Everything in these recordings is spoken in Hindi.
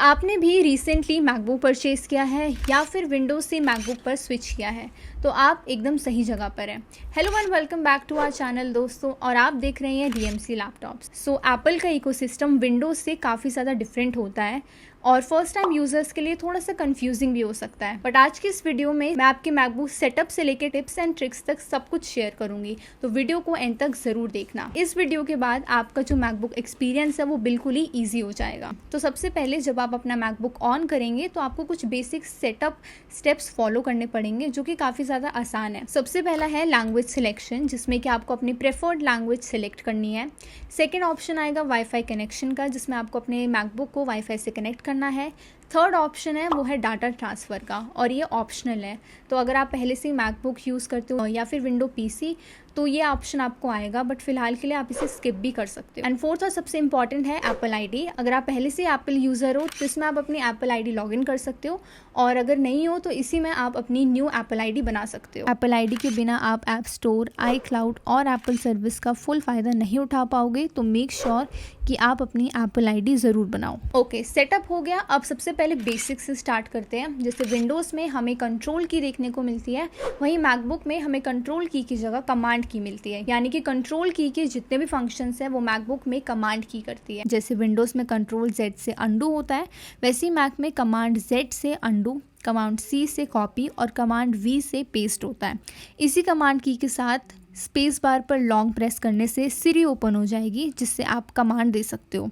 आपने भी रिसेंटली मैकबुक परचेज़ किया है या फिर विंडोज़ से मैकबुक पर स्विच किया है तो आप एकदम सही जगह पर हैं। Hello and welcome back to our channel दोस्तों, और आप देख रहे हैं डीएमसी लैपटॉप्स। सो एप्पल का इकोसिस्टम विंडोज़ से काफ़ी ज़्यादा डिफरेंट होता है और फर्स्ट टाइम यूज़र्स के लिए थोड़ा सा कंफ्यूजिंग भी हो सकता है। बट आज की इस वीडियो में मैं आपके मैकबुक सेटअप से लेकर टिप्स एंड ट्रिक्स तक सब कुछ शेयर करूंगी, तो वीडियो को एंड तक ज़रूर देखना। इस वीडियो के बाद आपका जो मैकबुक एक्सपीरियंस है वो बिल्कुल ही ईजी हो जाएगा। तो सबसे पहले जब आप अपना मैकबुक ऑन करेंगे तो आपको कुछ बेसिक सेटअप स्टेप्स फॉलो करने पड़ेंगे जो कि काफ़ी ज़्यादा आसान है। सबसे पहला है लैंग्वेज सिलेक्शन, जिसमें कि आपको अपनी प्रेफर्ड लैंग्वेज सेलेक्ट करनी है। सेकेंड ऑप्शन आएगा वाईफाई कनेक्शन का, जिसमें आपको अपने मैकबुक को वाईफाई से कनेक्ट करना है। थर्ड ऑप्शन है वो है डाटा ट्रांसफ़र का, और ये ऑप्शनल है। तो अगर आप पहले से मैकबुक यूज़ करते हो या फिर विंडो पीसी तो ये ऑप्शन आपको आएगा, बट फिलहाल के लिए आप इसे स्किप भी कर सकते हो। एंड फोर्थ और सबसे इंपॉर्टेंट है एप्पल आईडी। अगर आप पहले से एप्पल यूज़र हो तो इसमें आप अपनी एप्पल आईडी लॉगिन कर सकते हो, और अगर नहीं हो तो इसी में आप अपनी न्यू एप्पल आईडी बना सकते हो। एप्पल आईडी के बिना आप ऐप स्टोर, आई क्लाउड और एप्पल सर्विस का फुल फ़ायदा नहीं उठा पाओगे, तो मेक श्योर कि आप अपनी एप्पल आईडी ज़रूर बनाओ। ओके, सेटअप हो गया। अब सबसे पहले बेसिक से स्टार्ट करते हैं। जैसे विंडोज़ में हमें कंट्रोल की देखने को मिलती है, वहीं मैकबुक में हमें कंट्रोल की जगह कमांड की मिलती है। यानी कि कंट्रोल की के जितने भी फंक्शंस हैं वो मैकबुक में कमांड की करती है। जैसे विंडोज़ में कंट्रोल जेड से अंडू होता है, वैसे ही मैक में कमांड जेड से अंडू, कमांड सी से कॉपी और कमांड वी से पेस्ट होता है। इसी कमांड की के साथ स्पेस बार पर लॉन्ग प्रेस करने से सिरी ओपन हो जाएगी, जिससे आप कमांड दे सकते हो।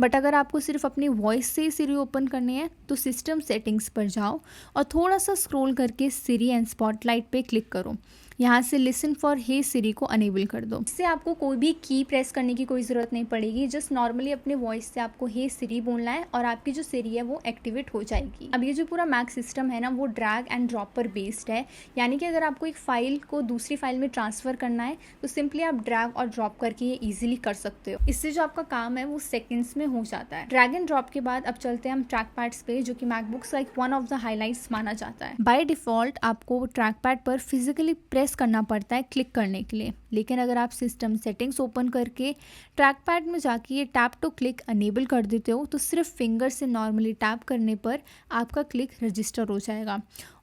बट अगर आपको सिर्फ अपनी वॉइस से सिरी ओपन करनी है तो सिस्टम सेटिंग्स पर जाओ और थोड़ा सा स्क्रॉल करके सिरी एंड स्पॉटलाइट पे क्लिक करो। यहाँ से लिसन फॉर हे सिरी को अनेबल कर दो। इससे आपको कोई भी की प्रेस करने की कोई ज़रूरत नहीं पड़ेगी। जस्ट नॉर्मली अपने वॉइस से आपको हे सिरी बोलना है और आपकी जो सिरी है वो एक्टिवेट हो जाएगी। अब ये जो पूरा मैक सिस्टम है ना वो ड्रैग एंड ड्रॉप पर बेस्ड है। यानी कि अगर आपको एक फाइल को दूसरी फाइल में ट्रांसफ़र करना है तो सिंपली आप ड्रैग और ड्रॉप करके ये ईजिली कर सकते हो। इससे जो आपका काम है वो सेकेंड्स में हो जाता है। ड्रैग एंड ड्रॉप के बाद अब चलते हैं हम ट्रैक पैड्स पे, जो कि MacBooks like one of the highlights माना जाता है। बाय डिफॉल्ट आपको ट्रैक पैड पर फिजिकली प्रेस करना पड़ता है क्लिक करने के लिए, लेकिन अगर आप सिस्टम सेटिंग्स ओपन करके ट्रैक पैड में जाके ये टैप टू क्लिक अनेबल कर देते हो तो सिर्फ फिंगर से नॉर्मली टैप करने पर आपका क्लिक रजिस्टर हो जाएगा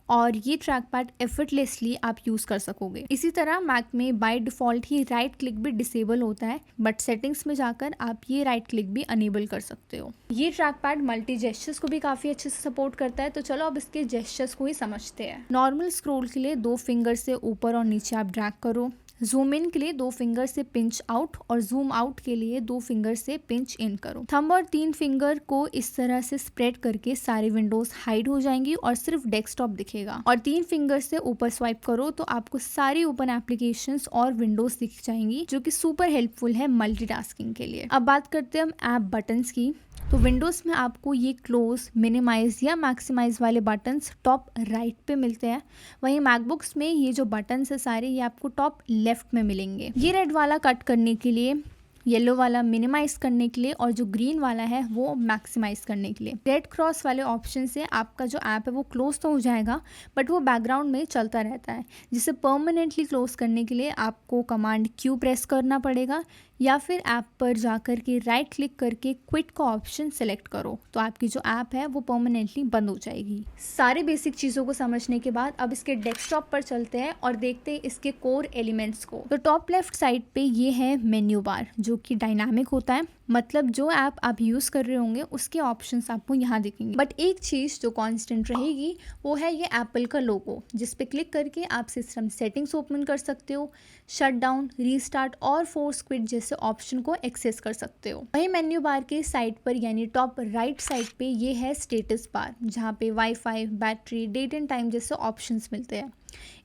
और ये ट्रैक पैड एफर्टलेसली आप यूज़ कर सकोगे। इसी तरह मैक में by default he right click भी डिसेबल होता है, बट सेटिंग्स में जाकर आप ये राइट क्लिक भी अनेबल कर सकते हो। ये ट्रैक पैड मल्टी जेस्चर्स को भी काफ़ी अच्छे से सपोर्ट करता है, तो चलो अब इसके जेस्चर्स को ही समझते हैं। नॉर्मल स्क्रॉल के लिए 2 फिंगर से ऊपर और नीचे आप ड्रैग करो। जूम इन के लिए 2 फिंगर से पिंच आउट और जूम आउट के लिए 2 फिंगर से पिंच इन करो। थंब और 3 फिंगर को इस तरह से स्प्रेड करके सारी विंडोज हाइड हो जाएंगी और सिर्फ डेस्कटॉप दिखेगा। और 3 फिंगर से ऊपर स्वाइप करो तो आपको सारी ओपन एप्लीकेशंस और विंडोज दिख जाएंगी, जो कि सुपर हेल्पफुल है मल्टीटास्किंग के लिए। अब बात करते हैं हम ऐप बटन्स की। तो विंडोज़ में आपको ये क्लोज, मिनिमाइज या मैक्सिमाइज वाले बटन्स टॉप राइट पे मिलते हैं, वहीं मैकबुक्स में ये जो बटन्स है सारे ये आपको टॉप लेफ्ट में मिलेंगे। ये रेड वाला कट करने के लिए, येलो वाला मिनिमाइज करने के लिए और जो ग्रीन वाला है वो मैक्सिमाइज करने के लिए। रेड क्रॉस वाले ऑप्शन से आपका जो ऐप है वो क्लोज तो हो जाएगा, बट वो बैकग्राउंड में चलता रहता है। जिसे परमानेंटली क्लोज करने के लिए आपको कमांड क्यू प्रेस करना पड़ेगा या फिर ऐप पर जाकर के राइट क्लिक करके क्विट का ऑप्शन सेलेक्ट करो, तो आपकी जो ऐप है वो परमानेंटली बंद हो जाएगी। सारे बेसिक चीज़ों को समझने के बाद अब इसके डेस्कटॉप पर चलते हैं और देखते हैं इसके कोर एलिमेंट्स को। तो टॉप लेफ्ट साइड पे ये है मेन्यू बार, जो कि डायनामिक होता है, मतलब जो ऐप आप यूज़ कर रहे होंगे उसके ऑप्शंस आपको यहाँ दिखेंगे। बट एक चीज़ जो कांस्टेंट रहेगी वो है ये एप्पल का लोगो, जिस पे क्लिक करके आप सिस्टम सेटिंग्स ओपन कर सकते हो, शट डाउन, रीस्टार्ट और फोर्स क्विट जैसे ऑप्शन को एक्सेस कर सकते हो। वहीं मेन्यू बार के साइड पर यानी टॉप राइट साइड पे ये है स्टेटस बार, जहाँ पे wifi, battery, date and time जैसे ऑप्शंस मिलते हैं।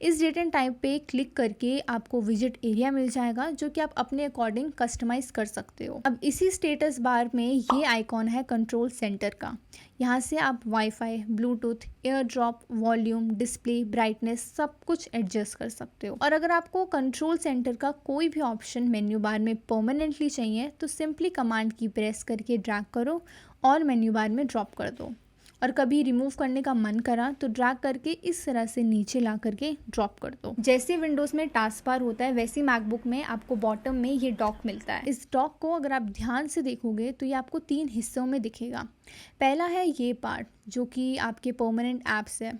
इस डेट एंड टाइम पे क्लिक करके आपको विजिट एरिया मिल जाएगा, जो कि आप अपने अकॉर्डिंग कस्टमाइज कर सकते हो। अब इसी स्टेटस बार में ये आइकॉन है कंट्रोल सेंटर का। यहाँ से आप wifi, Bluetooth, air drop, volume, display, brightness सब कुछ एडजस्ट कर सकते हो। और अगर आपको कंट्रोल सेंटर का कोई भी ऑप्शन मेन्यू बार में परमानेंटली चाहिए तो सिंपली कमांड की प्रेस करके ड्रैग करो और मेन्यू बार में ड्रॉप कर दो। और कभी रिमूव करने का मन करा तो ड्रैग करके इस तरह से नीचे ला करके ड्रॉप कर दो। जैसे विंडोज़ में टास्क बार होता है वैसे मैकबुक में आपको बॉटम में ये डॉक मिलता है। इस डॉक को अगर आप ध्यान से देखोगे तो ये आपको 3 हिस्सों में दिखेगा। पहला है ये पार्ट जो कि आपके परमानेंट ऐप्स है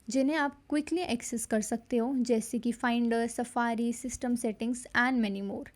जिन्हें आप क्विकली एक्सेस कर सकते हो, जैसे कि finder, safari, system settings and many more.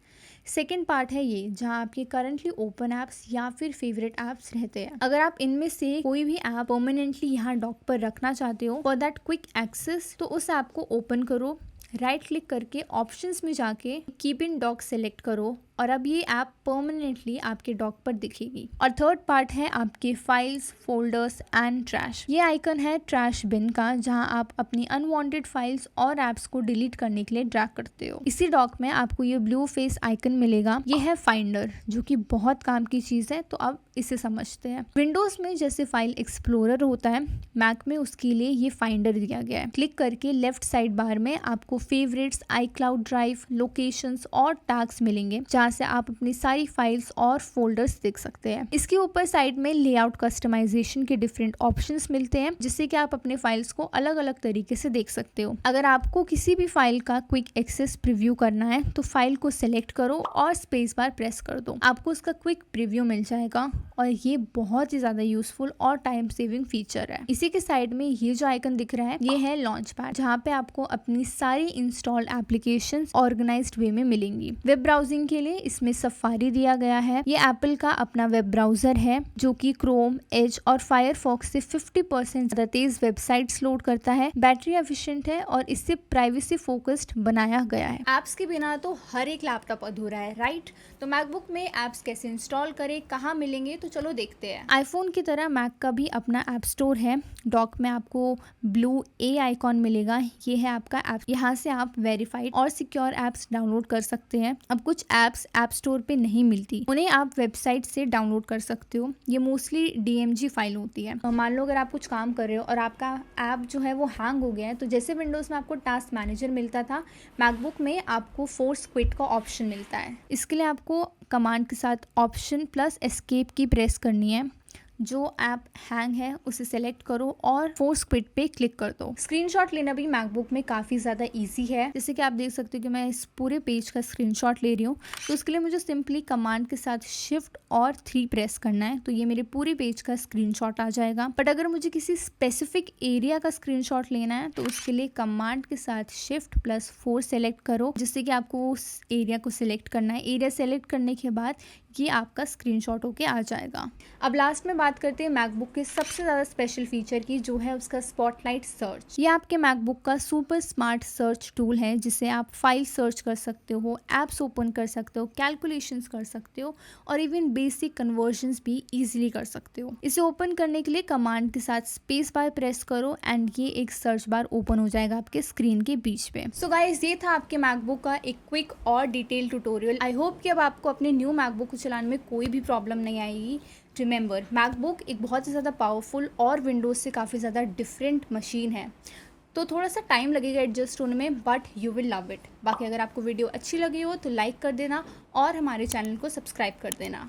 Second part है ये जहाँ आपके करंटली ओपन ऐप्स या फिर फेवरेट ऐप्स रहते हैं। अगर आप इनमें से कोई भी ऐप परमानेंटली यहाँ डॉक पर रखना चाहते हो फॉर दैट क्विक एक्सेस, तो उस ऐप को ओपन करो, राइट क्लिक करके ऑप्शंस में जाके कीप इन डॉक सेलेक्ट करो और अब ये ऐप परमानेंटली आपके डॉक पर दिखेगी। और थर्ड पार्ट है आपके फाइल्स, फोल्डर्स एंड ट्रैश। ये आइकन है ट्रैश बिन का जहां आप अपनी अनवांटेड फाइल्स और ऐप्स को डिलीट करने के लिए ड्रैग करते हो। इसी डॉक में आपको ये ब्लू फेस आइकन मिलेगा, ये है फाइंडर जो कि बहुत काम की चीज है। तो अब इसे समझते हैं। विंडोज में जैसे फाइल एक्सप्लोरर होता है, मैक में उसके लिए ये फाइंडर दिया गया है। क्लिक करके लेफ्ट साइड बार में आपको फेवरेट्स, iCloud ड्राइव, लोकेशंस और टैग्स मिलेंगे जहाँ से आप अपनी सारी फाइल्स और फोल्डर्स देख सकते हैं। इसके ऊपर साइड में लेआउट कस्टमाइजेशन के डिफरेंट ऑप्शंस मिलते हैं जिससे कि आप अपने फाइल्स को अलग अलग तरीके से देख सकते हो। अगर आपको किसी भी फाइल का क्विक एक्सेस प्रीव्यू करना है तो फाइल को सिलेक्ट करो और स्पेस बार प्रेस कर दो, आपको उसका क्विक प्रीव्यू मिल जाएगा और ये बहुत ही ज्यादा यूजफुल और टाइम सेविंग फीचर है। इसी के साइड में ये जो आइकन दिख रहा है ये है लॉन्च पैड, जहाँ पे आपको अपनी सारी इंस्टॉल्ड एप्लीकेशंस ऑर्गेनाइज्ड वे में मिलेंगी। वेब ब्राउजिंग के लिए इसमें सफारी दिया गया है। ये एप्पल का अपना वेब ब्राउजर है जो कि क्रोम, एज और फायरफॉक्स से 50% ज्यादा तेज वेबसाइट्स लोड करता है। बैटरी एफिशिएंट है और इससे प्राइवेसी फोकस्ड बनाया गया है। एप्स के बिना तो हर एक लैपटॉप अधूरा है, राइट? तो मैकबुक में एप्स कैसे इंस्टॉल करें, कहाँ मिलेंगे, तो चलो देखते हैं। आईफोन की तरह मैक का भी अपना ऐप स्टोर है। डॉक में आपको ब्लू ए आइकॉन मिलेगा, ये है आपका ऐप। यहाँ से आप वेरीफाइड और सिक्योर एप्स डाउनलोड कर सकते हैं। अब कुछ एप्स ऐप स्टोर पे नहीं मिलती, उन्हें आप वेबसाइट से डाउनलोड कर सकते हो। ये मोस्टली DMG फाइल होती है। मान लो अगर आप कुछ काम कर रहे हो और आपका ऐप जो है वो हैंग हो गया है, तो जैसे विंडोज में आपको टास्क मैनेजर मिलता था, मैकबुक में आपको फोर्स क्विट का ऑप्शन मिलता है। इसके लिए आपको कमांड के साथ ऑप्शन प्लस एस्केप की प्रेस करनी है। जो ऐप हैंग है उसे सेलेक्ट करो और फोर्स क्विट पे क्लिक कर दो। स्क्रीनशॉट लेना भी मैकबुक में काफ़ी ज़्यादा इजी है। जैसे कि आप देख सकते हो कि मैं इस पूरे पेज का स्क्रीनशॉट ले रही हूँ, तो उसके लिए मुझे सिंपली कमांड के साथ शिफ्ट और 3 प्रेस करना है, तो ये मेरे पूरे पेज का स्क्रीनशॉट आ जाएगा। बट अगर मुझे किसी स्पेसिफिक एरिया का स्क्रीनशॉट लेना है तो उसके लिए कमांड के साथ शिफ्ट प्लस 4 सेलेक्ट करो, जिससे कि आपको उस एरिया को सिलेक्ट करना है। एरिया सेलेक्ट करने के बाद ये आपका स्क्रीनशॉट होके आ जाएगा। अब लास्ट में बात करते हैं मैकबुक के सबसे ज़्यादा स्पेशल फीचर की, जो है उसका स्पॉटलाइट सर्च। ये आपके मैकबुक का सुपर स्मार्ट सर्च टूल है जिससे आप फाइल सर्च कर सकते हो, एप्स ओपन कर सकते हो, कैलकुलेशंस कर सकते हो और इवन बेसिक कन्वर्जन्स भी इजीली कर सकते हो। इसे ओपन करने के लिए कमांड के साथ स्पेस बार प्रेस करो एंड ये एक सर्च बार ओपन हो जाएगा आपके स्क्रीन के बीच में। सो गाइस, ये था आपके मैकबुक का एक क्विक और डिटेल ट्यूटोरियल। आई होप कि अब आपको अपने न्यू मैकबुक को चलाने में कोई भी प्रॉब्लम नहीं आएगी। रिमेंबर, मैकबुक एक बहुत ही ज़्यादा पावरफुल और विंडोज़ से काफ़ी ज़्यादा डिफरेंट मशीन है, तो थोड़ा सा टाइम लगेगा एडजस्ट होने में, but you will love it. बाकी अगर आपको वीडियो अच्छी लगी हो तो लाइक कर देना और हमारे चैनल को सब्सक्राइब कर देना।